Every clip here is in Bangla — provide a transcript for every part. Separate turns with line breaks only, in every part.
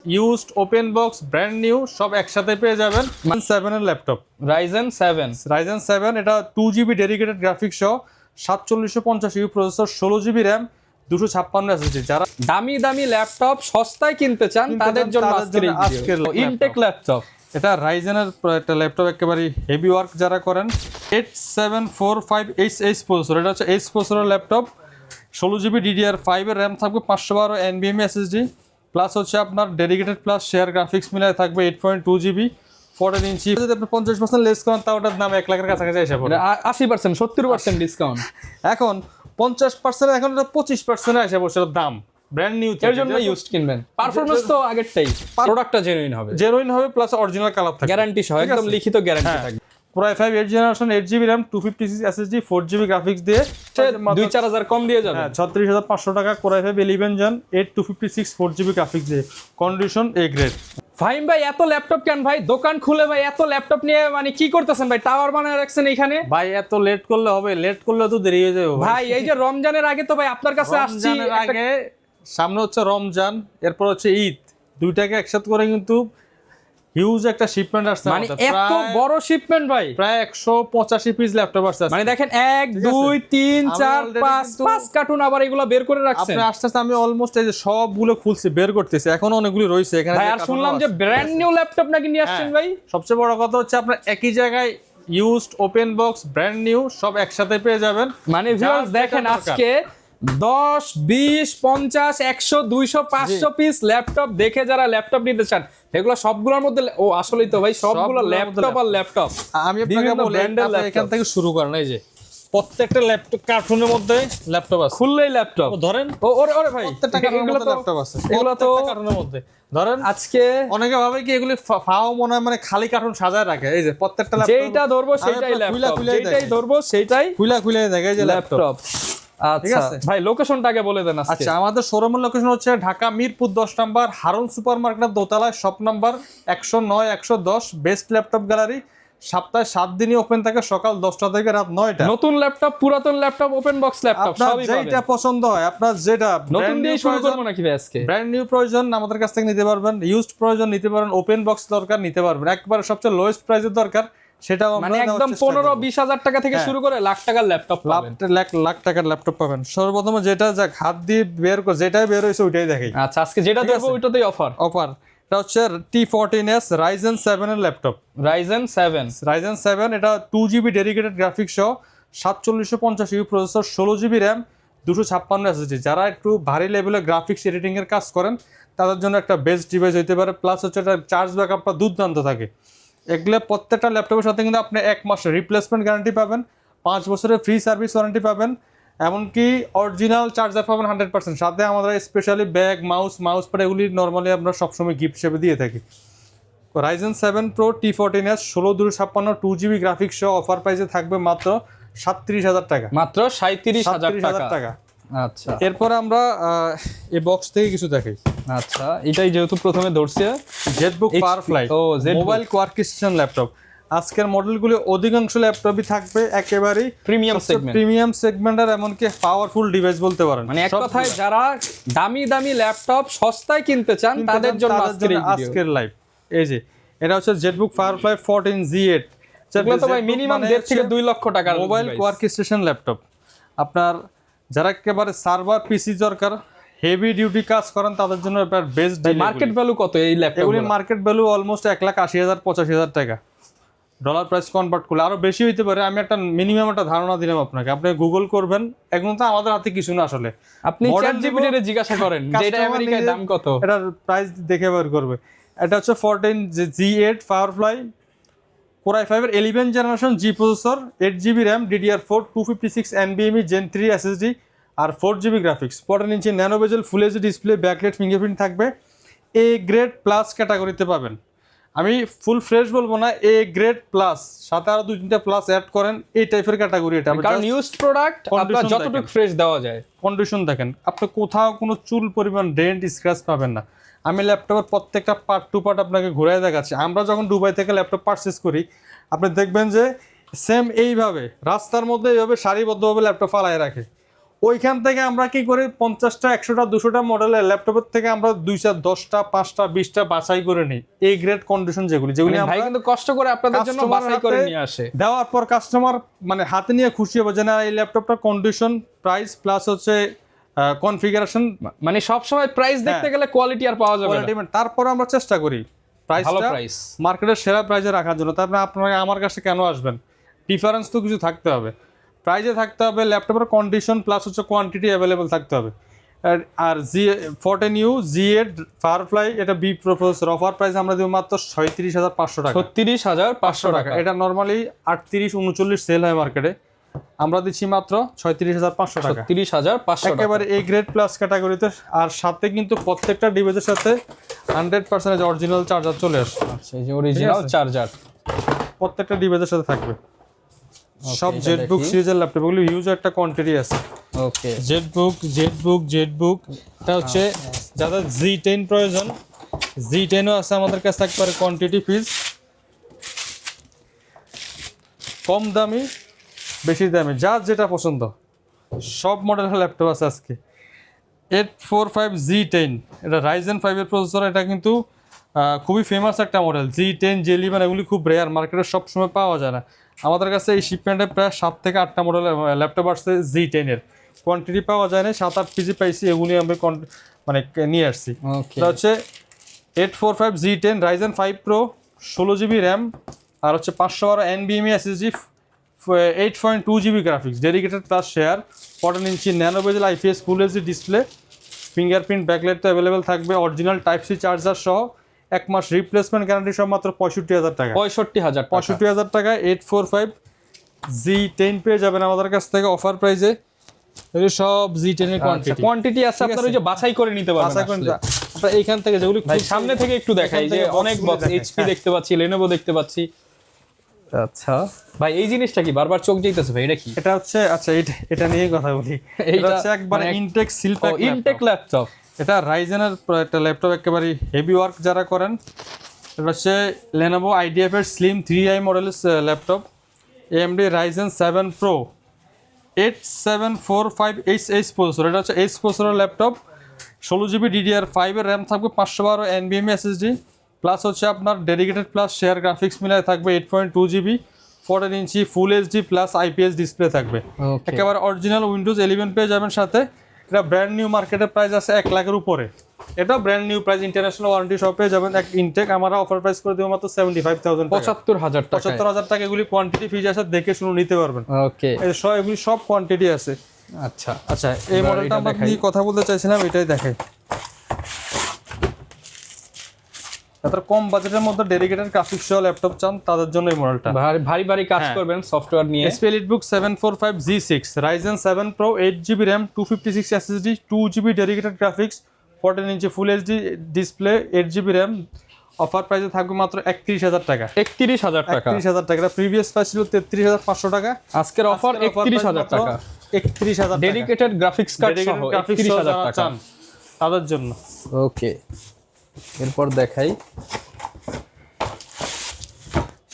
Used open box brand new সব একসাথে পেয়ে যাবেন। 7 এর ল্যাপটপ রাইজেন 7 এটা 2GB ডেডিকেটেড গ্রাফিক্স সহ 4750 you processor 16GB RAM 256 SSD. যারা
দামি দামি ল্যাপটপ সস্তায় কিনতে চান তাদের জন্য আজকের ইনটেক ল্যাপটপ।
এটা রাইজেনের একটা ল্যাপটপ, একেবারে হেভি ওয়ার্ক যারা করেন। 8745H প্রসেসর, এটা হচ্ছে H প্রসেসরের ল্যাপটপ। 16GB DDR5 এর র্যাম থাকবে, 512 NVMe SSD, প্লাস হচ্ছে আপনার ডেডিকেটেড প্লাস শেয়ার গ্রাফিক্স মিলায় থাকবে 8.2GB 14 ইঞ্চি। যদি আপনি 50% লেস করেন তাও ওটার দাম 1 লাখের কাছাকাছি এসে পড়ে।
80% 70% ডিসকাউন্ট।
এখন 50%, এখন এটা 25% এসে পড়ছে দাম ব্র্যান্ড নিউ।
এর জন্য ইউজড কিনবেন। পারফরম্যান্স তো আগেরটাই, প্রোডাক্টটা জেনুইন হবে প্লাস অরিজিনাল কালার থাকবে,
গ্যারান্টি
সহ একদম লিখিত গ্যারান্টি থাকবে।
Core i5 8th generation 8GB RAM 256 SSD 4GB graphics দিয়ে
2-4000 কম দিয়ে যাবে।
36,500 টাকা। Core i5 11 Gen 8256 4GB graphics দিয়ে, কন্ডিশন এ গ্রেড।
ফাহিম ভাই এত ল্যাপটপ কেন ভাই? দোকান খুলে ভাই এত ল্যাপটপ নিয়ে মানে কি করতেছেন ভাই? টাওয়ার বানায় রাখছেন এখানে
ভাই। এত লেট করলে হবে? লেট করলে তো দেরি হয়ে যাবে
ভাই। এই যে রমজানের আগে তো ভাই আপনার কাছে আসছি,
আগে সামনে হচ্ছে রমজান, এরপর হচ্ছে ঈদ, দুইটাকে একসাথে করে কিন্তু হিউজ একটা শিপমেন্ট আসছে।
মানে এত বড় শিপমেন্ট ভাই,
প্রায় 185 পিস ল্যাপটপ আসছে।
মানে দেখেন 1 2 3 4 5 কার্টুন আবার এগুলো বের করে রাখছেন
আপনি। আস্তে আস্তে আমি অলমোস্ট এই যে সবগুলো খুলছি, বের করতেছি, এখন অনেকগুলো রয়েছে এখানে।
ভাই আর শুনলাম যে ব্র্যান্ড নিউ ল্যাপটপ নাকি নিয়ে আসছেন ভাই।
সবচেয়ে বড় কথা হচ্ছে আপনার একই জায়গায় used open box brand new সব একসাথে পেয়ে যাবেন।
মানে ভিউয়ার্স দেখেন আজকে 10 20 50 100 200 500 পিস ল্যাপটপ দেখে যারা ল্যাপটপ নিতে চান, এগুলো সবগুলোর মধ্যে আসলেই তো ভাই সবগুলো ল্যাপটপ আর ল্যাপটপ।
আমি আপনাকে বলি এখান থেকে শুরু করেন। এই যে প্রত্যেকটা ল্যাপটপ কার্টুনের মধ্যে ল্যাপটপ আছে,
খুললেই ল্যাপটপ
ধরেন।
ওরে ভাই
প্রত্যেকটা কার্টুনের মধ্যে ল্যাপটপ আছে,
এগুলো তো
কার্টুনের মধ্যে ধরেন।
আজকে
অনেকে ভাবে কি এগুলি ফাও মনে হয়, মানে খালি কার্টুন সাজায় রাখে। এই যে প্রত্যেকটা ল্যাপটপ
যেটা ধরবো সেটাই ল্যাপটপ, যেটাই ধরবো সেটাই
খুলে দেখে যে ল্যাপটপ।
আচ্ছা ভাই লোকেশনটা আগে বলে দেন।
আচ্ছা, আমাদের শোরুমের লোকেশন হচ্ছে ঢাকা মিরপুর 10 নম্বর হারুন সুপার মার্কেটের দোতলায়, shop number 109 110, best laptop gallery. সপ্তাহে 7 দিনই ওপেন থাকে, সকাল 10টা থেকে রাত 9টা।
নতুন ল্যাপটপ, পুরাতন ল্যাপটপ, ওপেন বক্স ল্যাপটপ সবই পাবেন।
যেটা পছন্দ হয় আপনার, যেটা
নতুন দিয়ে শুরু করব নাকি ভাই আজকে?
ব্র্যান্ড নিউ প্রয়োজন আমাদের কাছ থেকে নিতে পারবেন, ইউজড প্রয়োজন নিতে পারেন, ওপেন বক্স দরকার নিতে পারবেন। একবারে সবচেয়ে লোয়েস্ট প্রাইসের দরকার সেটাও
মানে একদম 15-20 হাজার টাকা থেকে শুরু করে লাখ টাকার ল্যাপটপ পাবেন।
লাখ টাকার ল্যাপটপ পাবেন। সর্বপ্রথমে যেটা হাত দিয়ে বের করে যেটাই বের হয়েছে ওইটাই দেখাই।
আচ্ছা, আজকে যেটা দেখবো ওইটাতেই অফার।
এটা হচ্ছে T14S রাইজেন 7 এর ল্যাপটপ।
রাইজেন
7 এটা 2GB ডেডিকেটেড গ্রাফিক্স সহ 4750 you processor 16GB RAM 256 SSD. যারা একটু ভারী লেভেলের গ্রাফিক্স এডিটিং এর কাজ করেন তাদের জন্য একটা বেস্ট ডিভাইস হতে পারে। প্লাস হচ্ছে এটা চার্জ ব্যাকআপটা দুর্দান্ত থাকে। এগুলো প্রত্যেকটা ল্যাপটপের সাথে কিন্তু আপনি 1 মাসের রিপ্লেসমেন্ট গ্যারান্টি পাবেন, 5 বছরের ফ্রি সার্ভিস ওয়ারেন্টি পাবেন, এমনকি অরিজিনাল চার্জার পাবেন 100%। সাথে আমাদের স্পেশালি ব্যাগ, মাউস প্যাড এগুলি নর্মালি আমরা সবসময় গিফট হিসেবে দিয়ে থাকি। Ryzen 7 pro T14S 16/256 2GB graphics সহ অফার প্রাইসে থাকবে মাত্র 37,000 টাকা।
মাত্র 37,000 টাকা। আচ্ছা,
এরপর আমরা এই বক্স থেকে কিছু দেখাই।
আচ্ছা, এটাই যেহেতু প্রথমে ধরছে
জেটবুক পাওয়ারফ্লাই মোবাইল কোয়ার্কস্টেশন ল্যাপটপ। আজকের মডেলগুলো অধিকাংশ ল্যাপটপই থাকবে একেবারে প্রিমিয়াম সেগমেন্টের, এমনকি পাওয়ারফুল ডিভাইস বলতে পারেন।
মানে এক কথায় যারা দামি দামি ল্যাপটপ সস্তায় কিনতে চান তাদের জন্য
আজকের লাইভ। এই যে এটা হচ্ছে জেটবুক পাওয়ারফ্লাই 14Z8।
এগুলো তো ভাই মিনিমাম 1.5 থেকে 2 লক্ষ টাকার
মোবাইল কোয়ার্কস্টেশন ল্যাপটপ। আপনার যারা একেবারে সার্ভার পিসি দরকার, হেভি ডিউটি কাজ করেন তাদের জন্য এবার বেস্ট।
মার্কেট ভ্যালু কত এই ল্যাপটপ?
এগুলির মার্কেট ভ্যালু অলমোস্ট 1,80,000 85,000 টাকা। ডলার প্রাইস কনভার্ট করলে আরো বেশি হইতে পারে। আমি একটা মিনিমাম একটা ধারণা দিলাম আপনাকে, আপনি গুগল করবেন। এখন তো আমাদের হাতে কিছু না আসলে,
আপনি ChatGPT তে জিজ্ঞাসা করেন যে এটা আমেরিকায় দাম কত,
এটার প্রাইস দেখে বের করবে। এটা হচ্ছে 14Z8 পাওয়ারফ্লাই Core i5 এর 11 generation G processor, 8GB RAM DDR4 256 NVMe Gen 3 SSD আর 4GB graphics. 14 inch nano bezel full HD display, backlight fingerprint থাকবে। এ গ্রেড প্লাস ক্যাটাগরিতে পাবেন। আমি ফুল ফ্রেশ বলবো না, এ গ্রেড প্লাস, সাথে আরো 2-3টা প্লাস অ্যাড করেন, এই টাইপের ক্যাটাগরি এটা।
কারণ ইউজড প্রোডাক্ট আপনারা যতটুকু ফ্রেশ দেওয়া যায়।
কন্ডিশন দেখেন, আপনি কোথাও কোনো চুল পরিমাণ ডেন্ট স্ক্র্যাচ পাবেন না। আমি ল্যাপটপের প্রত্যেকটা পার্ট টু পার্ট আপনাকে ঘুরাই দেখাচ্ছি। আমরা যখন দুবাই থেকে ল্যাপটপ পারচেজ করি, আপনি দেখবেন যে সেম এইভাবে রাস্তার মধ্যে এইভাবে সারিবদ্ধভাবে ল্যাপটপ ফালায় রাখে। ওইখান থেকে আমরা কি করি 50টা 100টা 200টা মডেলের ল্যাপটপের থেকে আমরা 2টা 10টা 5টা 20টা বাছাই করে নিই এই গ্রেড কন্ডিশন যেগুলি
ভাই কিন্তু কষ্ট করে আপনাদের জন্য বাছাই করে নিয়ে আসে,
দেওয়ার পর কাস্টমার মানে হাতে নিয়ে খুশি হবে যে না এই ল্যাপটপটার কন্ডিশন প্রাইস প্লাস হচ্ছে কনফিগারেশন,
মানে সব সময় প্রাইস দেখতে গেলে কোয়ালিটি আর পাওয়া যাবে না।
তারপর আমরা চেষ্টা করি
ভালো
প্রাইসটা
প্রাইস
মার্কেটের সেরা প্রাইসে রাখার জন্য। তারপরে আপনারা আমার কাছে কেন আসবেন, ডিফারেন্স তো কিছু থাকতে হবে, প্রাইসে থাকতে হবে, ল্যাপটপের কন্ডিশন প্লাস হচ্ছে কোয়ান্টিটি অ্যাভেলেবেল থাকতে হবে। আর G14U Z8 ফায়ারফ্লাই এটা বি প্রসেসর, অফার প্রাইস আমরা দিব মাত্র 37,500 টাকা।
36,500 টাকা।
এটা নরমালি 38-39 সেল হয় মার্কেটে, আমরা দিচ্ছি মাত্র 36,500 টাকা।
36,500 টাকা
একেবারে এই গ্রেড প্লাস ক্যাটাগরিতে। আর সাথে কিন্তু প্রত্যেকটা ডিভাইসের সাথে 100% অরিজিনাল চার্জার চলে আসে।
আচ্ছা, এই যে অরিজিনাল চার্জার
প্রত্যেকটা ডিভাইসের সাথে থাকবে। সব জেটবুক সিরিজের ল্যাপটপ, এগুলো হিউজ একটা কোয়ান্টিটি আছে।
ওকে,
জেটবুক এটা হচ্ছে যাদের Z10 প্রয়োজন, Z10ও আছে আমাদের কাছে একবারে কোয়ান্টিটি পিস, কম দামি বেশি দামি যার যেটা পছন্দ সব মডেলের ল্যাপটপ আছে আজকে। 845Z10 এটা Ryzen 5 এর প্রসেসর, এটা কিন্তু খুবই ফেমাস একটা মডেল। Z10 J11 এগুলি খুব রেয়ার, মার্কেটে সবসময় পাওয়া যায় না। আমাদের কাছে এই শিপমেন্টে প্রায় 7 থেকে 8টা মডেলের ল্যাপটপ আসছে Z10 এর, কোয়ান্টিটি পাওয়া যায় না, 7-8 পিসি পাইছি, এগুলি আমি মানে নিয়ে আসছি। এটা হচ্ছে 845Z10 Ryzen 5 Pro 16GB RAM আর হচ্ছে 512 NVMe SSD 8.2GB graphics, dedicated plus share, 14 inch nano বেজেল IPS ফুল এইচডি ডিসপ্লে, ফিঙ্গারপ্রিন্ট ব্যাকলাইট তো অ্যাভেলেবেল থাকবে, অরিজিনাল টাইপ সি চার্জার সহ 1 মাস রিপ্লেসমেন্ট গ্যারান্টি সহ মাত্র 65,000 টাকা। 65,000 টাকা 845Z10 পেয়ে যাবেন আমাদের কাছ থেকে অফার প্রাইসে। এগুলো সব Z10 এর
কোয়ান্টিটি আছে, আপনারা ওই যে বাছাই করে নিতে পারবেন।
আপনারা এইখান থেকে যেগুলো
সামনে থেকে একটু দেখাই, যে অনেক বক্স HP দেখতে পাচ্ছি, Lenovo দেখতে পাচ্ছি। আচ্ছা ভাই, এই জিনিসটা কি বারবার চোখ যাইতেছে ভাই, এটা কি?
এটা হচ্ছে, আচ্ছা এটা নিয়ে কথা বলি। এটা হচ্ছে একবার ইনটেক সিলপ্যাক
ইনটেক ল্যাপটপ,
এটা Ryzen এর একটা ল্যাপটপ, একেবারে হেভি ওয়ার্ক যারা করেন। এটা হচ্ছে Lenovo IDF এর Slim 3i মডেলের laptop, AMD Ryzen 7 Pro 8745HS processor, এটা হচ্ছে H প্রসেসরের ল্যাপটপ, 16GB DDR5 এর র্যাম থাকবে, 512 NVMe SSD প্লাস হচ্ছে আপনার ডেডিকেটেড প্লাস শেয়ার গ্রাফিক্স মিলায় থাকবে 8.2GB, 14 inch full HD plus IPS display থাকবে। একেবারে অরিজিনাল উইন্ডোজ 11 পেয়ে যাবেন সাথে। এটা ব্র্যান্ড নিউ, মার্কেটের প্রাইস আছে 1 লাখের উপরে, এটা brand new price, international warranty সহ পেয়ে যাবেন। এক ইনটেক আমরা অফার প্রাইস করে দেবো মাত্র 75,000 টাকা, 75,000 টাকা। এগুলি কোয়ান্টিটি ফিজ আছে, দেখে শুনে নিতে পারবেন।
ওকে,
এগুলি সব কোয়ান্টিটি আছে।
আচ্ছা
আচ্ছা, এই মডেলটা আমরা নিয়ে কথা বলতে চাইছিলাম, এটাই দেখাই। যারা কম বাজেটের মধ্যে ডেডিকেটেড গ্রাফিক্স সহ ল্যাপটপ চান তাদের জন্য এই মডেলটা।
ভারী কাজ করবেন সফটওয়্যার নিয়ে।
HP EliteBook 745Z6 Ryzen 7 Pro 8GB RAM 256 SSD 2GB dedicated graphics 14 inch full HD display 8GB RAM, offer প্রাইসে থাকবে মাত্র 31,000 টাকা।
31,000 টাকা,
31,000 টাকা। এটা প্রিভিয়াস প্রাইস ছিল 33,500 টাকা,
আজকের অফার 31,000 টাকা।
31,000 টাকা
ডেডিকেটেড গ্রাফিক্স কার্ড সহ 31,000 টাকা
তাদের জন্য।
ওকে, এরপর দেখাই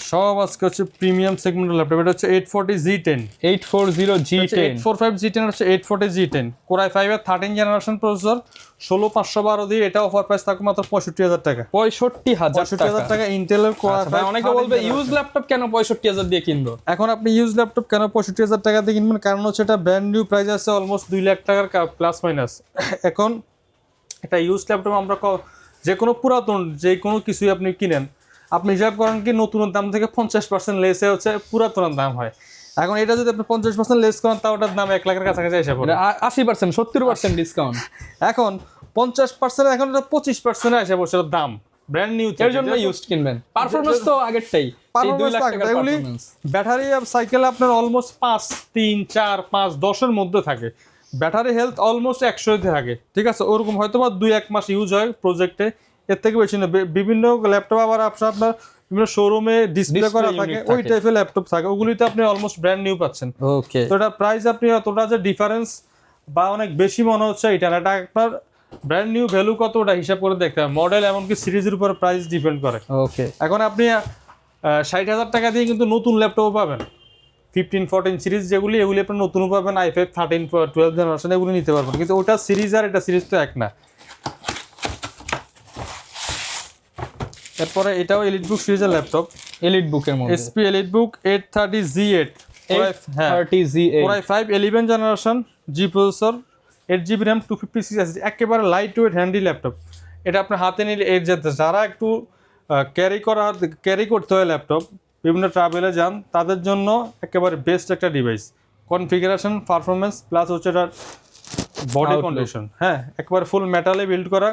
সব আজকে হচ্ছে প্রিমিয়াম সেগমেন্টের ল্যাপটপ। এটা হচ্ছে 840Z10 845Z10 হচ্ছে 840Z10 Core i5 এর 13 জেনারেশন প্রসেসর, 16512 দিয়ে এটা অফার প্রাইস থাকবে মাত্র 65,000 টাকা।
65,000
টাকা ইন্টেলের Core i5।
অনেকে বলবে ইউজ ল্যাপটপ কেন 65,000 দিয়ে কিনবো?
এখন আপনি ইউজ ল্যাপটপ কেন 65,000 টাকা দিয়ে কিনবেন, কারণ হচ্ছে এটা ব্র্যান্ড নিউ প্রাইস আছে অলমোস্ট 2 লাখ টাকার প্লাস মাইনাস। এখন এটা ইউজ ল্যাপটপ আমরা যে কোনো পুরাতন যে কোনো কিছুই আপনি কিনেন, আপনি হিসাব করেন কি নতুনের দাম থেকে 50% লেসে হচ্ছে পুরাতনের দাম হয়। এখন এটা যদি আপনি 50% লেস করেন তাও ওটার দাম 1 লাখের কাছাকাছি এসে পড়ে।
80% 70% ডিসকাউন্ট।
এখন 50% এখন এটা 25% এসে পড়ছে দাম ব্র্যান্ড নিউ।
এর জন্য ইউজ কিনবেন, পারফরম্যান্স তো আগেরটাই, এই 2 লাখ টাকার পারফরম্যান্স।
ব্যাটারি আর সাইকেল আপনার অলমোস্ট 5, 3, 4, 5, 10 এর মধ্যে থাকে। ব্যাটারি হেলথ অলমোস্ট 100 থাকে, ঠিক আছে। ওরকম হয়তো বা 2-1 মাস ইউজ হয় প্রজেক্টে, এর থেকে বেশি না। বিভিন্ন ল্যাপটপ আবার আপনার বিভিন্ন শোরুমে ডিসপ্লে করা থাকে, ওই টাইপের ল্যাপটপ থাকে, ওগুলিতে আপনি অলমোস্ট ব্র্যান্ড নিউ পাচ্ছেন।
ওকে,
তো এটা প্রাইস আপনি অতটা যে ডিফারেন্স বা অনেক বেশি মনে হচ্ছে এটা আপনার ব্র্যান্ড নিউ ভ্যালু কত ওটা হিসাব করে দেখতে হবে। মডেল এমনকি সিরিজের উপর প্রাইস ডিপেন্ড করে।
ওকে,
এখন আপনি 60,000 টাকা দিয়ে কিন্তু নতুন ল্যাপটপ পাবেন, 15-14 সিরিজ যেগুলি, এগুলি আপনার নতুন পাবেন i5 13-12 জেনারেশন, এগুলি নিতে পারবেন, কিন্তু ওটা সিরিজ আর এটা সিরিজ তো এক না। এরপরে এটাও এলিটবুক সিরিজের ল্যাপটপ,
এলিটবুকের মধ্যে
HP এলিটবুক 830Z, হ্যাঁ
830Z
Core i5 11 জেনারেশন, জি প্রসেসর, 8GB RAM, 256 SSD, একেবারে লাইট ওয়েট হ্যান্ডি ল্যাপটপ। এটা আপনার হাতে নিলে এর যেতে, যারা একটু ক্যারি করতে হয় ল্যাপটপ, বিভিন্ন ট্রাভেলে যান, তাদের জন্য একেবারে বেস্ট একটা ডিভাইস। কনফিগারেশন, পারফরমেন্স প্লাস হচ্ছে এটার বডি কন্ডিশন, হ্যাঁ একেবারে ফুল মেটালে বিল্ড করা।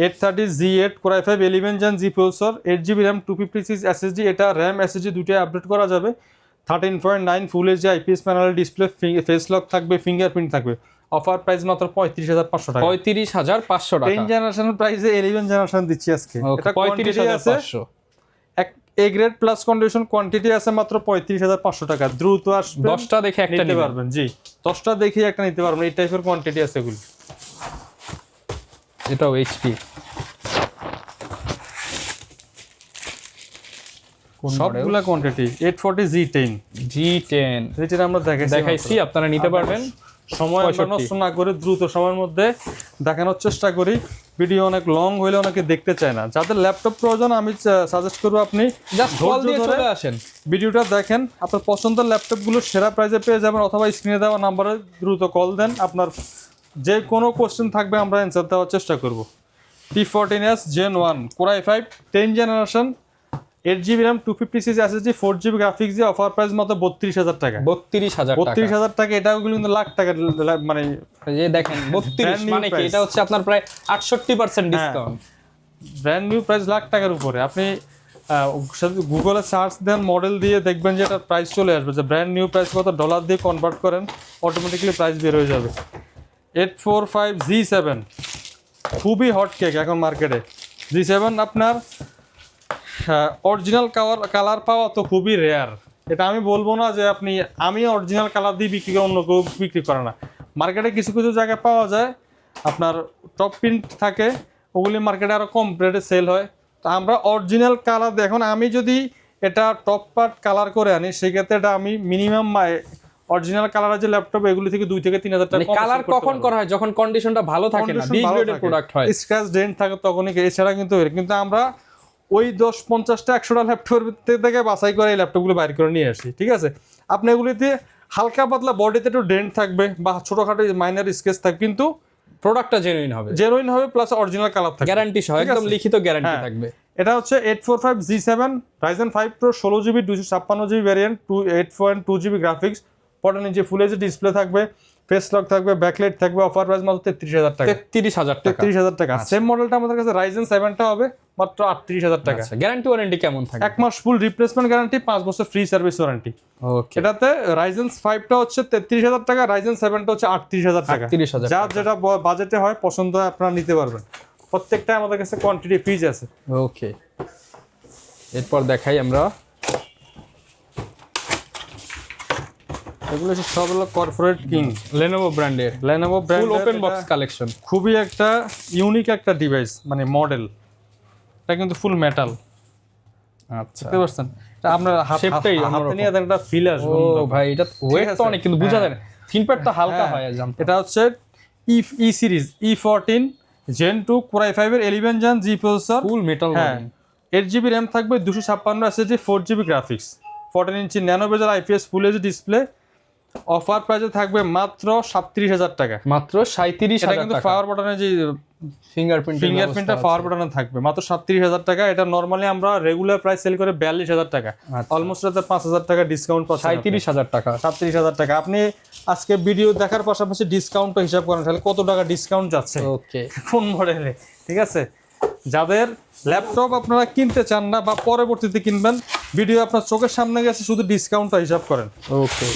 830Z Core i5 11 Gen জি প্রসেসর, 8GB RAM, 256 SSD, এটা RAM SSD দুটোই আপডেট করা যাবে। 13.9 ফুল HD IPS panel display, face lock থাকবে, ফিঙ্গারপ্রিন্ট থাকবে। অফার প্রাইস মাত্র 35,500 টাকা।
35,500 টাকা।
10 জেনারেশনের প্রাইসে 11 জেনারেশন দিচ্ছি আজকে। এটা
35,500।
এক A grade plus condition, quantity আছে মাত্র 35,500 টাকা। দ্রুত আসবে,
10টা দেখে একটা
নিতে পারবেন। জি 10টা দেখে একটা নিতে পারবেন, এই টাইপের কোয়ান্টিটি আছে এগুলি।
এটাও HP,
সবগুলা কোয়ান্টিটি। 840 G10 যেটা আমরা
দেখাইছি, আপনারা নিতে পারবেন।
সময় আমরা নষ্ট না করে দ্রুত সময়ের মধ্যে দেখানোর চেষ্টা করি। ভিডিও অনেক লং হইলে অনেকে দেখতে চায় না। যাদের ল্যাপটপ প্রয়োজন আমি সাজেস্ট করবো আপনি
জাস্ট কল দিয়ে চলে আসেন,
ভিডিওটা দেখেন, আপনার পছন্দের ল্যাপটপগুলো সেরা প্রাইসে পেয়ে যাবেন, অথবা স্ক্রিনে দেওয়া নাম্বারে দ্রুত কল দেন। আপনার যে কোনো কোশ্চেন থাকবে আমরা অ্যান্সার দেওয়ার চেষ্টা করব। T14S Gen 1 Core i5 10 generation, 8GB RAM, 256 SSD, 4GB graphics দিয়ে অফার প্রাইস মাত্র 32,000 টাকা।
32,000
টাকা। এটাও কিন্তু লাখ টাকা, মানে
এই দেখেন 32 মানে কি, এটা হচ্ছে আপনার প্রায় 68% discount.
Brand new price lakh টাকার উপরে। আপনি গুগলে সার্চ দেন, মডেল দিয়ে দেখবেন যে এটার প্রাইস চলে আসবে, যে ব্র্যান্ড নিউ প্রাইস কত, ডলার দিয়ে কনভার্ট করেন, অটোমেটিক্যালি প্রাইস বের হয়ে যাবে। 845G7 খুবই হট কেক এখন মার্কেটে। G7 আপনার অরিজিনাল কালার পাওয়া তো খুবই রেয়ার। এটা আমি বলবো না যে আমি অরিজিনাল কালার দিয়ে বিক্রি করে, অন্য কেউ বিক্রি করে না। মার্কেটে কিছু কিছু জায়গায় পাওয়া যায় আপনার টপ প্রিন্ট থাকে, ওগুলি মার্কেটে আরও কম রেটে সেল হয়। তো আমরা অরিজিনাল কালার, এখন আমি যদি এটা টপ পার্ট কালার করে আনি, সেক্ষেত্রে এটা আমি মিনিমাম অরিজিনাল কালারের যে ল্যাপটপ, এগুলি থেকে 2 থেকে 3,000 টাকা
কালার কখন করা হয়, যখন কন্ডিশনটা ভালো থাকে না, বি গ্রেডের প্রোডাক্ট হয়,
স্ক্র্যাচ ডেন্ট থাকে তখনই। এছাড়া কিন্তু আমরা ওই 10-50টা 100টা ল্যাপটপের থেকে বাছাই করে এই ল্যাপটপগুলো বাইর করে নিয়ে আসি, ঠিক আছে। আপনি এগুলিতে হালকা পাতলা বডিতে একটু ডেন্ট থাকবে বা ছোটখাটো মাইনার স্কেচ থাকবে, কিন্তু
প্রোডাক্টটা জেনুইন হবে
প্লাস অরিজিনাল কালার থাকবে,
গ্যারান্টি সহ, একদম লিখিত গ্যারান্টি থাকবে।
এটা হচ্ছে 845G7 Ryzen 5 Pro 16GB 256GB variant, 8.2GB গ্রাফিক্স, 14 ইঞ্চি ফুল এইচডি ডিসপ্লে থাকবে, ফেস লক থাকবে, ব্যাকলাইট থাকবে। অফার প্রাইস মাত্র 33,000 টাকা। 33,000 টাকা। সেম মডেলটা আমাদের কাছে Ryzen 7টা হবে মাত্র 38,000 টাকা।
গ্যারান্টি ওয়ারেন্টি কেমন থাকবে?
1 মাস ফুল রিপ্লেসমেন্ট গ্যারান্টি, 5 বছর ফ্রি সার্ভিস ওয়ারেন্টি।
ওকে,
এটাতে Ryzen 5টা হচ্ছে 33,000 টাকা, Ryzen 7টা হচ্ছে 38,000 টাকা। যার যেটা বাজেটে হয়, পছন্দ হয়, আপনারা নিতে পারবেন। প্রত্যেকটা আমাদের কাছে কোয়ান্টিটি ফ্রিজ আছে।
ওকে, এরপর দেখাই আমরা,
এগুলো সব হলো কর্পোরেট কিং
Lenovo ব্র্যান্ডের ফুল ওপেন বক্স কালেকশন।
খুবই একটা ইউনিক একটা ডিভাইস, মানে মডেল। এটা কিন্তু ফুল মেটাল।
আচ্ছা,
দেখতে পাচ্ছেন, এটা আপনার
হাতে
নিয়ে একটা ফিল আসবে।
ও ভাই, এটা ওয়েট তো অনেক, কিন্তু বোঝা যায় না, থিনপ্যাড তো হালকা হয়।
এটা হচ্ছে ই series E14 Gen 2 Core i5 এর 11 Gen জি প্রসেসর,
ফুল মেটাল।
8GB RAM থাকবে, 256 SSD, 4GB graphics, 14 inch nano বেজেল IPS ফুল এইচডি ডিসপ্লে। অফার প্রাইসে থাকবে মাত্র 37,000 টাকা।
মাত্র 37,000 টাকা।
কিন্তু পাওয়ার বাটনে যে ফিঙ্গারপ্রিন্টটা পাওয়ার বাটনে থাকবে, মাত্র 37,000 টাকা। এটা নরমালি আমরা রেগুলার প্রাইস সেল করে 42,000 টাকা, অলমোস্ট 5,000 টাকা ডিসকাউন্ট পাচ্ছেন।
37,000 টাকা।
37,000 টাকা। আপনি আজকে ভিডিও দেখার পাশাপাশি ডিসকাউন্টও হিসাব করেন, তাহলে কত টাকা ডিসকাউন্ট যাচ্ছে
ওকে
কোন মডেলে, ঠিক আছে। যাদের ল্যাপটপ আপনারা কিনতে চান না বা পরবর্তীতে কিনবেন, ভিডিও আপনার চোখের সামনে গেছে, শুধু ডিসকাউন্টটা হিসাব করেন।
ওকে,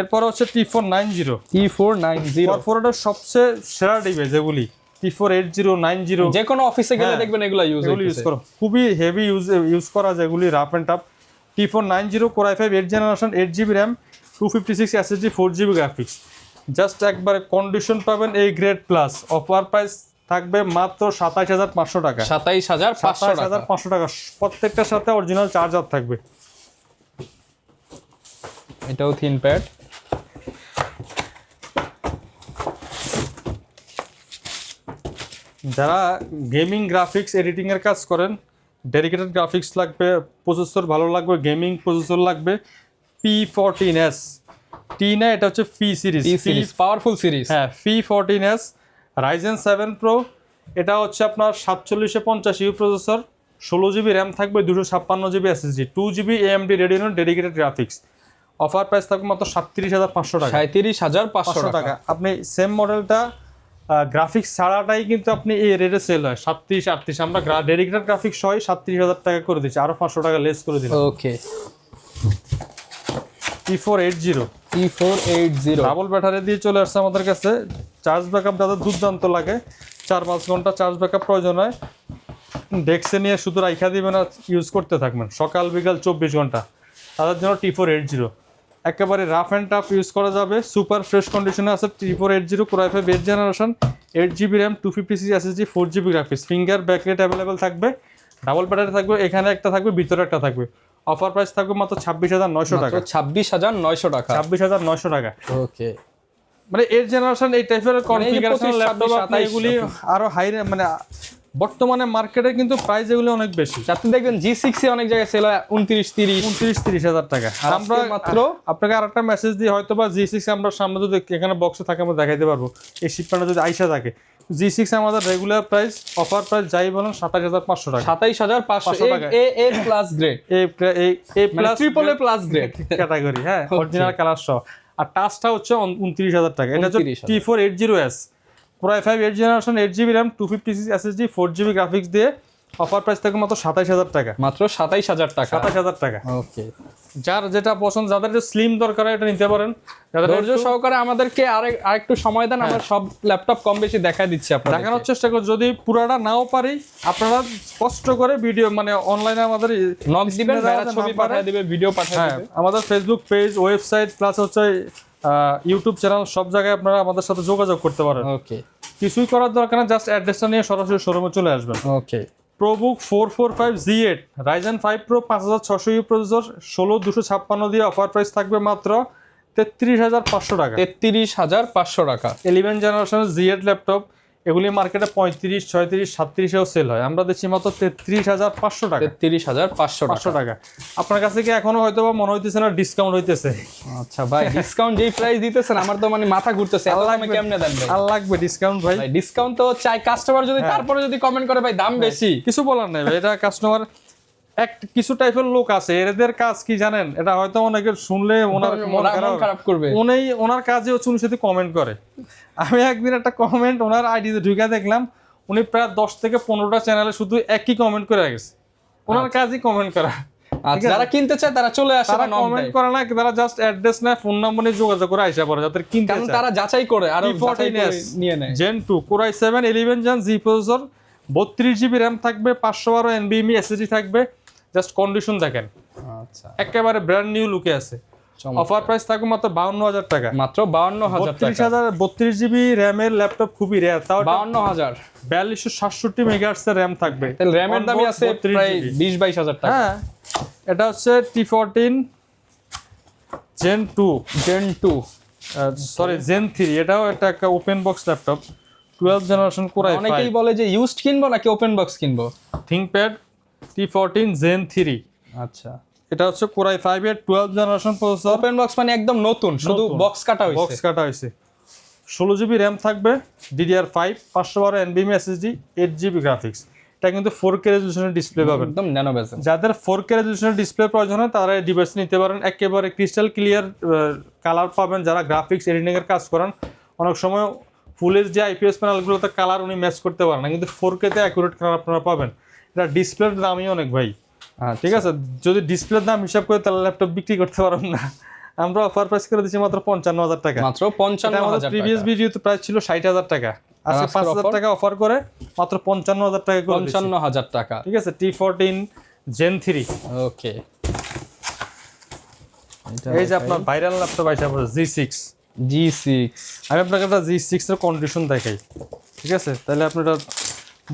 এরপর হচ্ছে T490 কর্পোরেটের সবচেয়ে সেরা ডিভাইস এগুলি। T480 90
যে কোনো অফিসে গেলে দেখবেন এগুলো ইউজ
করো, খুবই হেভি ইউজ করা যায় এগুলি, rough and tough. T490 Core i5 8 generation, 8GB RAM, 256 SSD, 4GB graphics. Just একবারে কন্ডিশন পাবেন এই গ্রেড প্লাস। অফার প্রাইস থাকবে মাত্র 27,500 টাকা।
27,500
টাকা। প্রত্যেকটার সাথে অরিজিনাল চার্জার থাকবে।
এটাও থিন প্যাড।
যারা গেমিং গ্রাফিক্স এডিটিং এর কাজ করেন, ডেডিকেটেড গ্রাফিক্স লাগবে, প্রসেসর ভালো লাগবে, গেমিং প্রসেসর লাগবে, P14s টি না, এটা হচ্ছে ফি সিরিজ,
পাওয়ারফুল সিরিজ।
হ্যাঁ, P14s Ryzen 7 Pro। এটা হচ্ছে আপনার 4750 প্রসেসর, 16GB র্যাম থাকবে, 256GB SSD, 2GB AMD Radeon dedicated graphics. Offer price থাকবে মাত্র 37,500 টাকা।
37,500 টাকা।
আপনি সেম মডেলটা গ্রাফিক্স ছাড়াটাই কিন্তু আপনি এই রেটে সেল হয় 37-38। আমরা ডেডিকেটেড গ্রাফিক্স সহ 37,000 টাকা করে দিচ্ছি, আরো 500 টাকা লেস করে দিলাম।
ওকে,
T480 ডাবল ব্যাটারি দিয়ে চলে আসছে আমাদের কাছে। চার্জ ব্যাকআপ যাদের দুর্দান্ত লাগে, 4-5 ঘন্টা চার্জ ব্যাকআপ প্রয়োজন হয়, ডেস্কে নিয়ে শুধু রাইখা দিবেন আর ইউজ করতে থাকবেন সকাল বিকাল 24 ঘন্টা, তাদের জন্য T480 একেবারে রাফ অ্যান্ড টাফ ইউজ করা যাবে। সুপার ফ্রেশ কন্ডিশনে আছে T480 Core i5 8th generation, 8GB RAM, 256 SSD, 4GB graphics, finger backlight available থাকবে, ডাবল ব্যাটারি থাকবে, এখানে একটা থাকবে, ভিতরে একটা থাকবে। অফার প্রাইস থাকবে মাত্র 26,900 টাকা।
26,900 টাকা।
26,900 টাকা।
ওকে,
মানে 8th জেনারেশন এই টাইপের কনফিগারেশন ল্যাপটপ আপনি এগুলি আরো হাই, মানে বর্তমানে মার্কেটে কিন্তু প্রাইস এগুলো অনেক বেশি।
আপনি দেখবেন G6 এ অনেক জায়গায় সেল হয় 29-30
হাজার টাকা।
আর
আমরা
মাত্র
আপনাকে আরেকটা মেসেজ দিই, হয়তো বা G6 আমরা সামনে যদি এখানে বক্সে থাকে আমরা দেখাইতে পারবো, এই শিপমেন্টে যদি আইসা থাকে। G6 আমাদের রেগুলার প্রাইস, অফার প্রাইস যাই বলেন 27,500 টাকা।
27,500 টাকা। A plus grade,
A plus
triple A plus grade
category, হ্যাঁ, অরিজিনাল কালার সহ। আর টাচটা হচ্ছে 29,000 টাকা। এটা হচ্ছে
29,000
T480s Core i5 8th generation, 8GB RAM, 256 SSD, 4GB graphics দিয়ে অফার প্রাইস থাকে মাত্র 27,000 টাকা।
মাত্র 27,000 টাকা।
27,000 টাকা।
ওকে,
যার যেটা পছন্দ, যাদের স্লিম দরকার এটা নিতে পারেন। যাদের
ধৈর্য সহকারে আমাদেরকে আরেকটু সময় দেন, আমরা সব ল্যাপটপ কম বেশি দেখাই দিচ্ছি আপনাদের,
দেখানোর চেষ্টা করি। যদি পুরাটা নাও পারি, আপনারা কষ্ট করে ভিডিও, মানে অনলাইনে আমাদের
নক দিবেন, ছবি পাঠিয়ে দিবে, ভিডিও পাঠিয়ে
হ্যাঁ,
দিবে।
আমাদের ফেসবুক পেজ, ওয়েবসাইট, প্লাস হচ্ছে ইউটিউব চ্যানেল, সব জায়গায় আপনারা আমাদের সাথে যোগাযোগ করতে পারেন।
ওকে,
কিছুই করার দরকার না, জাস্ট অ্যাড্রেসটা নিয়ে সরাসরি শোরুমে চলে আসবেন।
Okay,
ProBook 445Z8 Ryzen 5 Pro 5600 processor, 16,256 দিয়ে অফার প্রাইস থাকবে মাত্র 33,500 টাকা।
33,500 টাকা।
11th জেনারেশনের Z8 ল্যাপটপ, এগুলি মার্কেটে 35, 36, 37-এও সেল হয়, আমরা দিচ্ছি মাত্র 33,500 টাকা।
33,500
টাকা। আপনার কাছে কি এখনো হয়তো বা মনে হইতেছে না ডিসকাউন্ট হইতেছে?
আচ্ছা ভাই, ডিসকাউন্ট যেই প্রাইস দিতেছেন আমার তো মানে মাথা ঘুরতেছে, এত দামে কেমনে দেন ভাই?
আর লাগবে ডিসকাউন্ট ভাই?
ডিসকাউন্ট তো চাই, কাস্টমার যদি তারপরে যদি কমেন্ট করে ভাই দাম বেশি,
কিছু বলার নাই ভাই, এটা কাস্টমার কিছু টাইপের লোক আছে, এদের কাজ কি জানেন? এটা হয়তো অনেকে শুনলে ওনার মন খারাপ করবে, ওনার কাজে হচ্ছে উনি সাথে কমেন্ট করে। আমি একদিন একটা কমেন্ট ওনার আইডিতে ঢুকে দেখলাম, উনি প্রায় 10 থেকে 15টা চ্যানেলে শুধু একই কমেন্ট করে গেছে। ওনার কাজই কমেন্ট করা।
আচ্ছা, যারা কিনতে চায় তারা চলে আসে,
তারা কমেন্ট করে না, তারা জাস্ট অ্যাড্রেস নেয়, ফোন নাম্বার নিয়ে যোগাযোগ করে আইসা পড়ে, যাদের কিনতে চায়।
কারণ তারা যাচাই করে আর নিয়ে নেয়।
Gen 2 Core i7 11 Gen Z processor, 32GB RAM থাকবে, 512 NVMe SSD থাকবে। জাস্ট কন্ডিশন দেখেন,
আচ্ছা,
একেবারে ব্র্যান্ড নিউ লুকে আছে। অফার প্রাইস থাকবে মাত্র 52,000 টাকা।
মাত্র 52,000 টাকা।
32GB র্যামের ল্যাপটপ খুবই রেয়ার, তাও
52,000।
4267 মেগাহার্টজ এর র্যাম থাকবে।
তাহলে র্যামের দামই আছে প্রায় 20-22,000 টাকা।
হ্যাঁ, এটা হচ্ছে T14 Gen 2 সরি Gen 3, এটাও একটা open box laptop, 12th generation Core i5।
অনেকেই বলে যে ইউজড কিনবো নাকি ওপেন বক্স কিনবো।
ThinkPad T14 Gen 3,
আচ্ছা,
এটা হচ্ছে Core i5 এর 12th generation processor.
Open box মানে একদম নতুন, শুধু বক্স কাটা হয়েছে।
16GB র্যাম থাকবে, DDR5, 512 NVMe SSD, 8GB graphics. এটা কিন্তু 4K রেজোলিউশনের ডিসপ্লে পাবেন,
একদম ন্যানো বেজেল।
যাদের 4K রেজোলিউশনের ডিসপ্লে প্রয়োজন হয় তারা এই ডিভাইস নিতে পারেন। একেবারে ক্রিস্টাল ক্লিয়ার কালার পাবেন। যারা গ্রাফিক্স এডিটিং এর কাজ করেন, অনেক সময় ফুল এইচডি IPS প্যানেলগুলোতে কালার উনি ম্যাচ করতে পারেন না, কিন্তু 4K তে অ্যাকুরেট কালার আপনারা পাবেন। এটা ডিসপ্লের দামই অনেক ভাই, ঠিক আছে? যদি ডিসপ্লের দাম হিসাব করে তাহলে ল্যাপটপ বিক্রি করতে পারবেন না। আমরা অফার প্রাইস করে দিচ্ছি মাত্র 55,000 টাকা।
মাত্র 55,000 টাকা।
প্রিভিয়াস ভিডিওতে প্রাইস ছিল 60,000 টাকা, আজকে 5,000 টাকা অফার করে মাত্র 55,000 টাকা করে দিচ্ছি।
55,000 টাকা,
ঠিক আছে? T14 Gen 3।
ওকে,
এই যে আপনার ভাইরাল ল্যাপটপ আইসা পড়ে G6। আমি আপনাকে একটা G6 এর কন্ডিশন দেখাই, ঠিক আছে? তাহলে আপনি এটা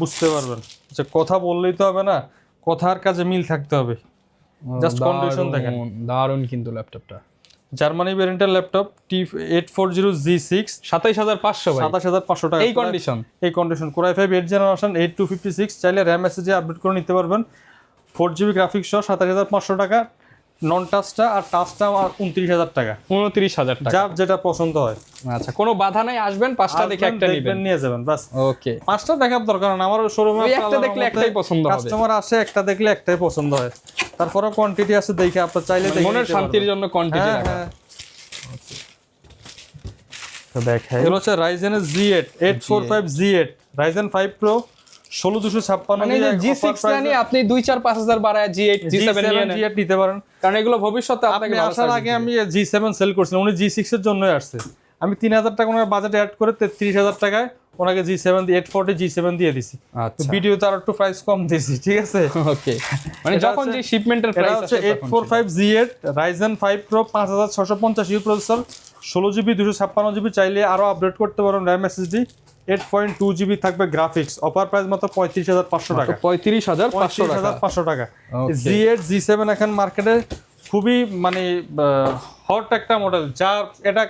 বুঝতে পারবেন যে কথা বললেই তো হবে না, কথার কাজে মিল থাকতে হবে। জাস্ট কন্ডিশন দেখেন,
দারুণ কিন্তু ল্যাপটপটা।
জার্মানি ভেরিয়েন্টের ল্যাপটপ T840G6
27500 ভাই
27500 টাকা
এই কন্ডিশন
Core i5 8 জেনারেশন 8256 চাইলে RAM SSD আপডেট করে নিতে পারবেন 4GB গ্রাফিক্স সহ 27500 টাকা নন টাচটা আর টাচটা 29000 টাকা
29000 টাকা
যার যেটা পছন্দ হয়।
আচ্ছা কোনো বাধা নাই, আসবেন পাঁচটা দেখে একটা নেবেন
নিয়ে যাবেন বাস।
ওকে
পাঁচটা দেখার দরকার না, আমার শোরুমে
একটা দেখলে একটাই পছন্দ হবে,
কাস্টমার আসে একটা দেখলে একটাই পছন্দ হয়, তারপরে কোয়ান্টিটি আছে দেখে আপনি চাইলে দেখে
মনের শান্তির জন্য কোয়ান্টিটি রাখা।
তো দেখাই এগুলো হচ্ছে Ryzen Z8 845Z8 Ryzen 5 Pro 16256
মানে G6 নিয়ে আপনি 2-4-5000 বাড়ায় G8 G7 নিয়ে নেন,
G8 নিতে পারেন,
কারণ এগুলো ভবিষ্যতে আপনাকে
আপনি আসার আগে আমি G7 সেল করছিলাম, উনি G6 এর জন্যই আসছে, আমি 3000 টাকা ওনার বাজেট অ্যাড করে 33000 টাকায় ওনাকে G7 দিয়ে 840 G7 দিয়ে দিছি।
আচ্ছা
ভিডিওতে আর একটু প্রাইস কম দিছি, ঠিক আছে।
ওকে মানে যখন যে শিপমেন্টের প্রাইস
হচ্ছে 845Z8 Ryzen 5 Pro 5650 processor 16GB 256GB চাইলে আরো আপডেট করতে পারেন RAM SSD 8.2GB থাকবে গ্রাফিক্স, অফার প্রাইস মাত্র 35500 টাকা
35500
টাকা। Z8 G7 এখন মার্কেটে খুবই মানে হট একটা মডেল, যার এটা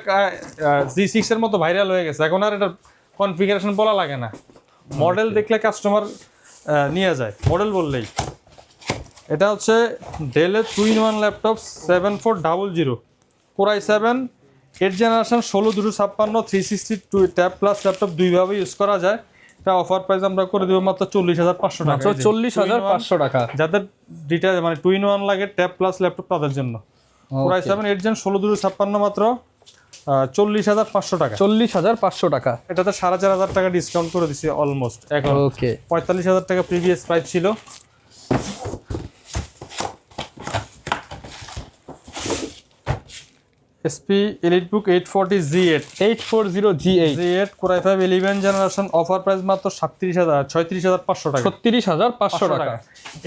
G6 এর মতো ভাইরাল হয়ে গেছে, এখন আর এটা কনফিগারেশন বলা লাগে না, মডেল দেখলে কাস্টমার নিয়ে যায় মডেল বললেই। এটা হচ্ছে ডেলের 2-in-1 laptop 7400 Core i7 8 generation 16256 360 tab plus laptop দুইভাবে ইউজ করা যায়। এটা অফার প্রাইস আমরা করে দেব মাত্র 40500 টাকা,
40500 টাকা।
যাদের ডিটেইল মানে 2-in-1 লাগে ট্যাব প্লাস ল্যাপটপ তাদের জন্য Core i7 8 জেন 16256 মাত্র 40500 টাকা
40500 টাকা।
এটাতে 4500 টাকা ডিসকাউন্ট করে দিছি অলমোস্ট, এখন
ওকে
45000 টাকা প্রিভিয়াস প্রাইস ছিল। HP EliteBook 840Z8
840G8
Core i5 11 generation offer price মাত্র 36500 টাকা
36500 টাকা।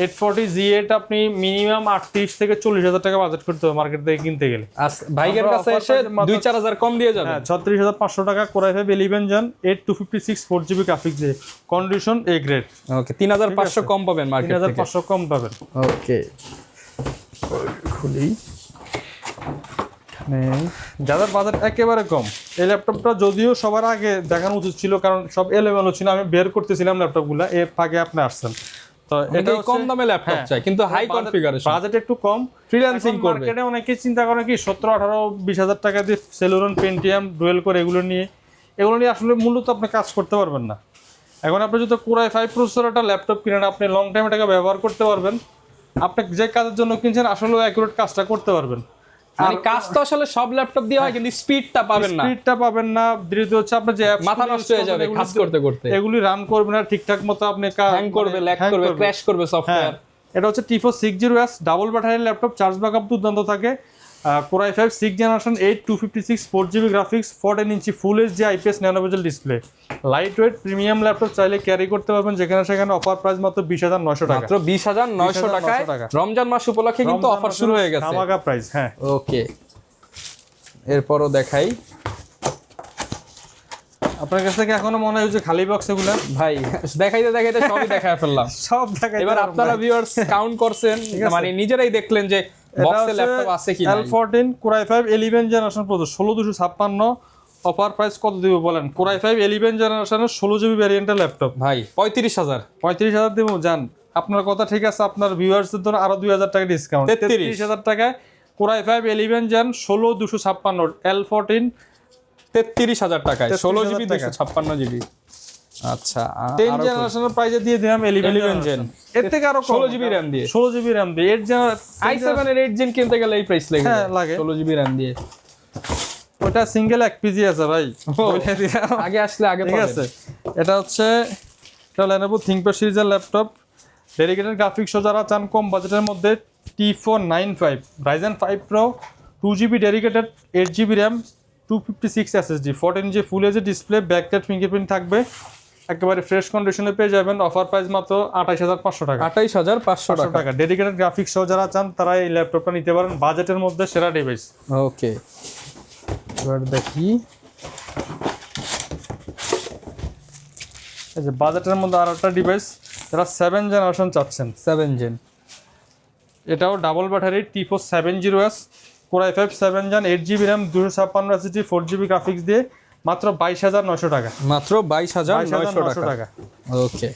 840Z8 আপনি মিনিমাম 38 থেকে 40000 টাকা বাজেট করতে হবে মার্কেট থেকে কিনতে গেলে,
ভাইয়ের কাছে এসে 2-4000 কম দিয়ে যাবে।
36500 টাকা Core i5 11 gen 8256 4GB graphics দিয়ে কন্ডিশন A গ্রেড।
ওকে 3500 কম পাবেন মার্কেট থেকে,
3500 কম পাবেন।
ওকে খুলি
যাদের বাজেট একেবারে কম, এই ল্যাপটপটা যদিও সবার আগে দেখানো উচিত ছিল, কারণ সব এলোমেলো ছিল, আমি বের করতেছিলাম ল্যাপটপগুলো, এর আগে আপনি আসছেন। তো এটা
কম দামে ল্যাপটপ চাই কিন্তু হাই কনফিগারেশন,
বাজেট একটু কম,
ফ্রিল্যান্সিং করবে।
মার্কেটে অনেকে চিন্তা করে কি 17-18-20000 টাকা দিয়ে সেলুরন পেন্টিয়াম ডুয়েল করে এগুলো নিয়ে আসলে মূলত আপনি কাজ করতে পারবেন না। এখন আপনি যদি Core i5 প্রসেসর একটা ল্যাপটপ কিনেন, আপনি লং টাইম এটাকে ব্যবহার করতে পারবেন, আপনি যে কাজের জন্য কিনছেন আসলে অ্যাকুরেট কাজটা করতে পারবেন।
মানে কাজ তো আসলে সব ল্যাপটপ দিয়ে হয় কিন্তু স্পিডটা পাবেন না, দ্বিতীয় হচ্ছে আপনার যে অ্যাপস মাথা নষ্ট হয়ে যাবে কাজ করতে করতে,
এগুলি রান করবে না ঠিকঠাক মতো, আপনি
হ্যাং করবে, ল্যাগ করবে, ক্র্যাশ করবে সফটওয়্যার।
এটা হচ্ছে T460S ডাবল ব্যাটারির ল্যাপটপ, চার্জ ব্যাকআপ দুর্দান্ত থাকে। Core i5 6 generation 8256 4GB graphics 14 inch full HD IPS nano bezel display, light weight premium laptop চাইলে ক্যারি করতে পারবেন যেখানে সেখানে। অফার প্রাইস মাত্র 20900 টাকা,
মাত্র 20900 টাকায়। রমজান মাস উপলক্ষে কিন্তু অফার শুরু হয়ে গেছে,
ধামাকা প্রাইস। হ্যাঁ
ওকে এরপরও দেখাই।
আপনার কাছে থেকে এখনো মনে হয় যে খালি বক্স এগুলা?
ভাই দেখাইতে দেখাইতে সবই দেখায় ফেললাম,
সব দেখাই।
এবার আপনারা ভিউয়ার্স কাউন্ট করছেন, মানে নিজেরাই দেখলেন যে বক্সে ল্যাপটপ আছে কি না।
L14 Core i5 11 generation processor 16256 offer price কত দিব বলেন? Core i5 11 জেনারেশনের 16GB ভ্যারিয়েন্টের ল্যাপটপ ভাই
35000
দিব জান। আপনার কথা ঠিক আছে, আপনার ভিউয়ার্সদের জন্য আরো 2000 টাকা ডিসকাউন্ট, 33000 টাকায় Core i5 11 জেন 16256 L14
33000 টাকায় 16GB 256GB। আচ্ছা
10 জেনারেশনের প্রাইসে দিয়ে দিলাম 11 জেন, এর থেকে আরো
16GB RAM দিয়ে
16GB RAM দিয়ে 8 জেন
i7 এর 8 জেন কিনতে গেলে এই প্রাইস লাগে।
হ্যাঁ লাগে
16GB RAM দিয়ে।
ওটা সিঙ্গেল 1 আছে ভাই,
আগে আসলে আগে
ঠিক আছে। এটা হচ্ছে Lenovo ThinkPad সিরিজের ল্যাপটপ, ডেডিকেটেড গ্রাফিক্স যারা চান কম বাজেটের মধ্যে T495 Ryzen 5 Pro 2GB dedicated 8GB RAM 256 SSD 14 inch full HD display, backlight fingerprint থাকবে, একেবারে ফ্রেশ কন্ডিশনে পেয়ে যাবেন। অফার প্রাইস মাত্র 28500 টাকা,
28500
টাকা। ডেডিকেটেড গ্রাফিক্স সহ যারা চান তারা এই ল্যাপটপটা নিতে পারেন, বাজেটের মধ্যে সেরা ডিভাইস।
ওকে এবার দেখি
এই যে বাজেটের মধ্যে আর একটা ডিভাইস, যারা 7 জেনারেশন চাচ্ছেন,
7 জেন,
এটাও double battery T470S Core i5 7 Gen 8GB RAM 256 SSD 4GB graphics দিয়ে মাত্র 22,900 টাকা।
মাত্র 22,900 টাকা। ওকে,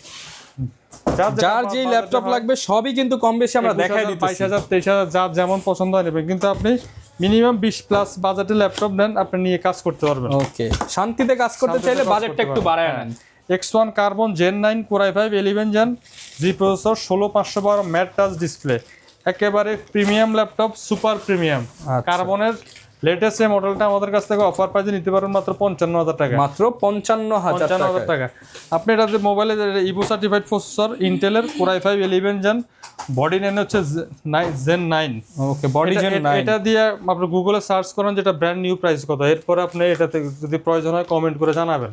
যার যেই ল্যাপটপ লাগবে সবই কিন্তু কম বেশি আমরা দেখাই দিতেছি।
22,000 23,000 যার যেমন পছন্দ হয় নেবেন, কিন্তু আপনি মিনিমাম 20+ বাজেটে ল্যাপটপ নেন, আপনি নিয়ে কাজ করতে পারবেন।
ওকে, শান্তিতে কাজ করতে চাইলে বাজেটটা একটু বাড়ায় নেন।
X1 Carbon Gen 9 Core i5 11 Gen G processor 16512 mat touch display, একেবারে প্রিমিয়াম ল্যাপটপ, সুপার প্রিমিয়াম। কার্বনের লেটেস্ট এই মডেলটা আমাদের কাছ থেকে অফার প্রাইসে নিতে পারবেন মাত্র 55,000 টাকা।
মাত্র 55,000
টাকা। আপনি এটাতে মোবাইলে ইভো সার্টিফাইড প্রসেসর ইন্টেলের Core i5 11 Gen, বডি নেন হচ্ছে Zen 9।
ওকে, বডি Gen 9।
এটা দিয়ে আপনি গুগলে সার্চ করেন যেটা ব্র্যান্ড নিউ প্রাইস কত, এরপর আপনি এটাতে যদি প্রয়োজন হয় কমেন্ট করে জানাবেন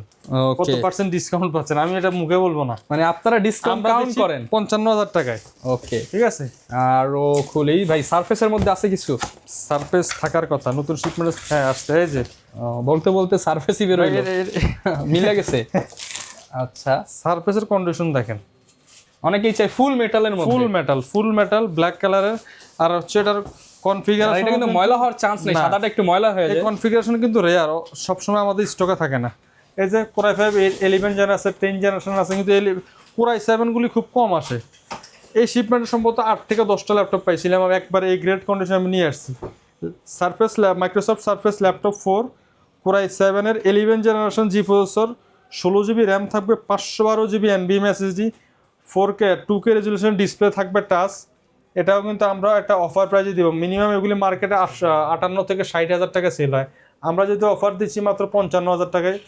কত পার্সেন্ট ডিসকাউন্ট পাচ্ছেন। আমি এটা মুখে বলবো না,
মানে আপনারা ডিসকাউন্ট কাউন্ট করেন
55,000 টাকায়।
ওকে,
ঠিক আছে।
আর ও খুলেই ভাই সারফেসের মধ্যে আছে কিছু,
সারফেস থাকার কথা, নতুন শিপমেন্ট আসছে। এই যে
বলতে বলতে সারফেসই বের হইলো, মিলে গেছে। আচ্ছা,
সারফেসের কন্ডিশন দেখেন,
অনেকেই চাই ফুল মেটালের মধ্যে,
ফুল মেটাল ব্ল্যাক কালারের। আর হচ্ছে এটার কনফিগারেশন,
এটা কিন্তু ময়লা হওয়ার চান্স নেই, সাদাটা একটু ময়লা হয়ে যায়।
এই কনফিগারেশন কিন্তু রেয়ার, সব সময় আমাদের স্টকে থাকে না। এই যে Core i5 11 Gen আছে, 10 জেনারেশন আছে, কিন্তু Core i7 গুলি খুব কম আসে। এই শিপমেন্টে সম্ভবত 8 থেকে 10টা ল্যাপটপ পাইছিলাম আমি, একবারে এই গ্রেড কন্ডিশন আমি নিয়ে আসছি। Surface Microsoft surface laptop 4 Core i7 এর 11 জেনারেশন জি প্রসেসর, 16GB র্যাম থাকবে, 512GB NVMe SSD, 4K 2K resolution display থাকবে টাচ। এটাও কিন্তু আমরা একটা অফার প্রাইজে দিব। মিনিমাম এগুলি মার্কেটে 58 থেকে 60,000 টাকা সেল হয়, আমরা যদি অফার দিচ্ছি মাত্র 55,000 টাকায়।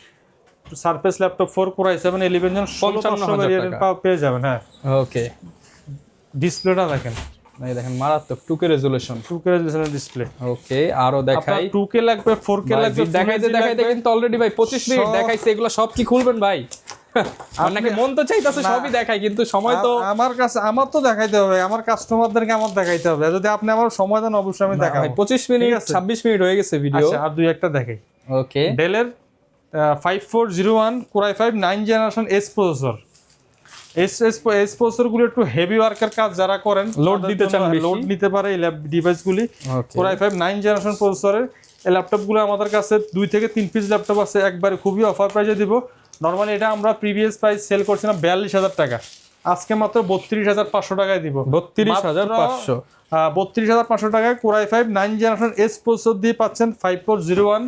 Surface laptop 4 Core i7 11 Gen 55,000 টাকা পেয়ে যাবেন। হ্যাঁ,
ওকে,
ডিসপ্লেটা দেখেন,
এই দেখেন মারাত্মক 2K রেজোলিউশন
ডিসপ্লে।
ওকে, আরো দেখাই,
2K লাগবে, 4K লাগবে,
দেখাইতে কিন্তু অলরেডি ভাই 25 মিনিট দেখাইছে। এগুলো সব কি খুলবেন ভাই? আপনাকে মন তো চাইতাছে সবই দেখাই, কিন্তু সময় তো
আমার তো দেখাইতে হবে, আমার কাস্টমারদেরকে আমার দেখাইতে হবে। যদি আপনি আমার সময় দেন অবশ্যই আমি দেখাবো।
25 মিনিট 26 মিনিট হয়ে গেছে ভিডিও।
আর দুই একটা দেখাই।
ওকে,
ডেলের 5401 Core i5 9 generation S processor. S প্রসেসরগুলো একটু হেভি ওয়ার্কের কাজ যারা করেন,
লোড দিতে চান,
লোড নিতে পারে এই ডিভাইসগুলি। Core i5 9 জেনারেশন প্রসেসরের এই ল্যাপটপগুলো আমাদের কাছে 2 থেকে 3 পিস ল্যাপটপ আছে, একবারে খুবই অফার প্রাইসে দিব। নরমালি এটা আমরা প্রিভিয়াস প্রাইস সেল করছিলাম 42,000 টাকা, আজকে মাত্র 32,500 টাকায় দিব।
32,500
32,500 টাকায় Core i5 9 generation S processor দিয়ে পাচ্ছেন। 5401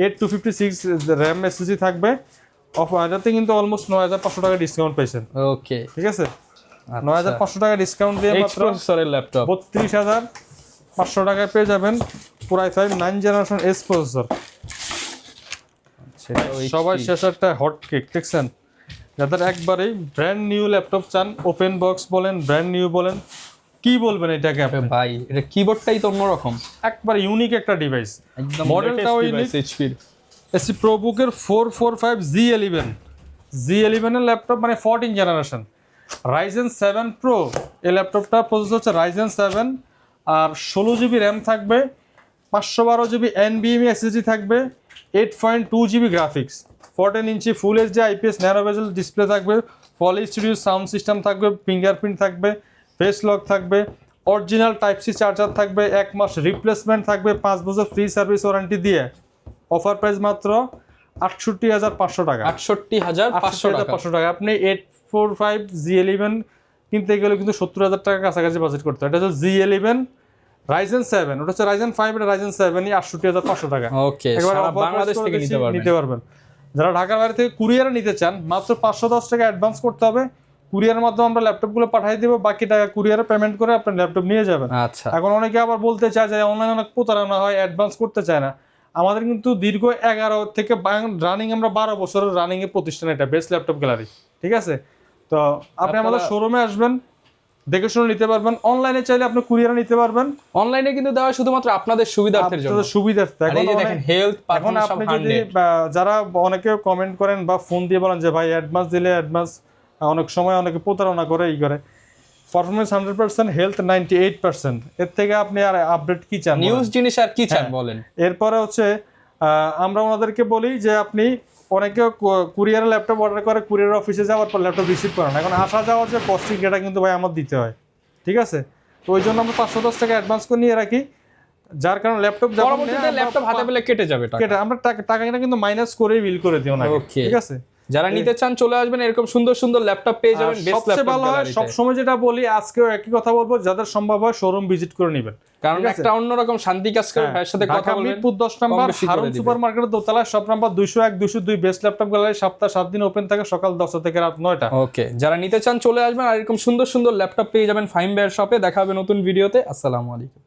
8256 র্যাম এসএসডি থাকবে। এটাতে কিন্তু অলমোস্ট 9,500 টাকা ডিসকাউন্ট পাইছেন।
ওকে,
ঠিক আছে, 9,500 টাকা ডিসকাউন্ট দিয়ে মাত্র
প্রসেসরের ল্যাপটপ
32,500 টাকায় পেয়ে যাবেন Core i5 9 generation S processor. সবাই শেষ একটা হট কেক, দেখছেন, যাদের একবারেই ব্র্যান্ড নিউ ল্যাপটপ চান, ওপেন বক্স বলেন, ব্র্যান্ড নিউ বলেন, কি বলবেন এটাকে আপনি
ভাই? এটা কিবোর্ডটাই তো অন্যরকম,
একবার ইউনিক একটা ডিভাইস,
একদম
মডেলটাও ইউনিক।
এইচপি
এসি প্রোবুকের 445 Z11 এর ল্যাপটপ, মানে 14 জেনারেশন Ryzen 7 Pro। এই ল্যাপটপটা প্রসেসর হচ্ছে Ryzen 7, আর 16GB র্যাম থাকবে, 512GB NVMe SSD থাকবে, 8.2GB গ্রাফিক্স, 14 inch full HD IPS narrow bezel display থাকবে, পলি স্টুডিও সাউন্ড সিস্টেম থাকবে, ফিঙ্গারপ্রিন্ট থাকবে, ফেস লক থাকবে, অরিজিনাল টাইপ সি চার্জার থাকবে, 1 মাস রিপ্লেসমেন্ট থাকবে, 5 বছর ফ্রি সার্ভিস ওয়ারেন্টি দিয়ে। অফার প্রাইস মাত্র 68,500 টাকা।
68,500
টাকা। আপনি 845 Z11 কিনতে গেলে কিন্তু 70,000 টাকা কাছাকাছি বাজেট করতে হয়। এটা হচ্ছে Z11 Ryzen 7, ওটা হচ্ছে Ryzen 5, এটা Ryzen 7 68,500 টাকা।
ওকে, সারা বাংলাদেশ থেকে নিতে পারবেন।
যারা ঢাকার বাইরে থেকে কুরিয়ারে নিতে চান, মাত্র 510 টাকা অ্যাডভান্স করতে হবে। কুরিয়ারের মাধ্যমে আমরা ল্যাপটপগুলো পাঠিয়ে দেবো, বাকি টাকা কুরিয়ারে পেমেন্ট করে আপনার ল্যাপটপ নিয়ে যাবেন।
আচ্ছা,
এখন অনেকে আবার বলতে চায় যে অনলাইনে অনেক প্রতারণা হয়, অ্যাডভান্স করতে চায় না। আমাদের কিন্তু দীর্ঘ 11 থেকে রানিং, আমরা 12 বছরের রানিং এর প্রতিষ্ঠান, এটা বেস্ট ল্যাপটপ গ্যালারি। ঠিক আছে, তো আপনি আমাদের শোরুমে আসবেন, দেখে শুনে নিতে পারবেন। অনলাইনে চাইলে আপনি কুরিয়ারে নিতে পারবেন।
অনলাইনে কিন্তু দেওয়া শুধুমাত্র আপনাদের সুবিধার্থের জন্য,
সুবিধার্থে।
এখন দেখেন হেলথ
এখন আপনি যদি যারা অনেকে কমেন্ট করেন বা ফোন দিয়ে বলেন যে ভাই অ্যাডভান্স দিলে অ্যাডভান্স, অনেক সময় অনেকে প্রতারণা করে, এই করে। পারফরম্যান্স 100%, হেলথ 98%, এর থেকে আপনি আর আপডেট কি চান?
নিউজ জিনিস আর কি চান বলেন।
এরপরে হচ্ছে আমরা ওনাদেরকে বলি যে আপনি অনেকে কুরিয়ারে ল্যাপটপ অর্ডার করে, কুরিয়ার অফিসে যাওয়ার পর ল্যাপটপ রিসিভ করেন, এখন আসা যাওয়ার যে কস্টিং এটা কিন্তু ভাই আমার দিতে হয়। ঠিক আছে, তো ওই জন্য আমরা 510 টাকা অ্যাডভান্স করে নিয়ে রাখি। যার কারণে ল্যাপটপ
পরবর্তীতে ল্যাপটপ হাতে পেলে কেটে যাবে টাকা।
আমরা টাকা কিন্তু মাইনাস করেই বিল করে দিও না,
Okay.
ঠিক আছে?
যারা নিতে চান চলে আসবেন, এরকম সুন্দর সুন্দর ল্যাপটপ পেয়ে যাবেন বেস্ট
সবচেয়ে
ল্যাপটপ
ভালো হয়, সব সময় যেটা বলি, আজকেও একই কথা বলবো, যাদের সম্ভব হয় শোরুম ভিজিট করে নেবেন,
কারণ একটা অন্যরকম শান্তি কাজ করে। ভাইয়ের সাথে কথা বলবেন।
মিরপুর 10 নম্বর
বেশি করে
হারুন
দিবে।
সুপারমার্কেটের দোতলায়, shop number 201 202, best laptop gallery, সপ্তাহে 7 দিন ওপেন থাকে, সকাল 10টা থেকে রাত 9টা।
ওকে, যারা নিতে চান চলে আসবেন, আর এরকম সুন্দর সুন্দর ল্যাপটপ পেয়ে যাবেন ফাহিম ভাইয়ের শপে। দেখা হবে নতুন ভিডিওতে। আসসালামু আলাইকুম।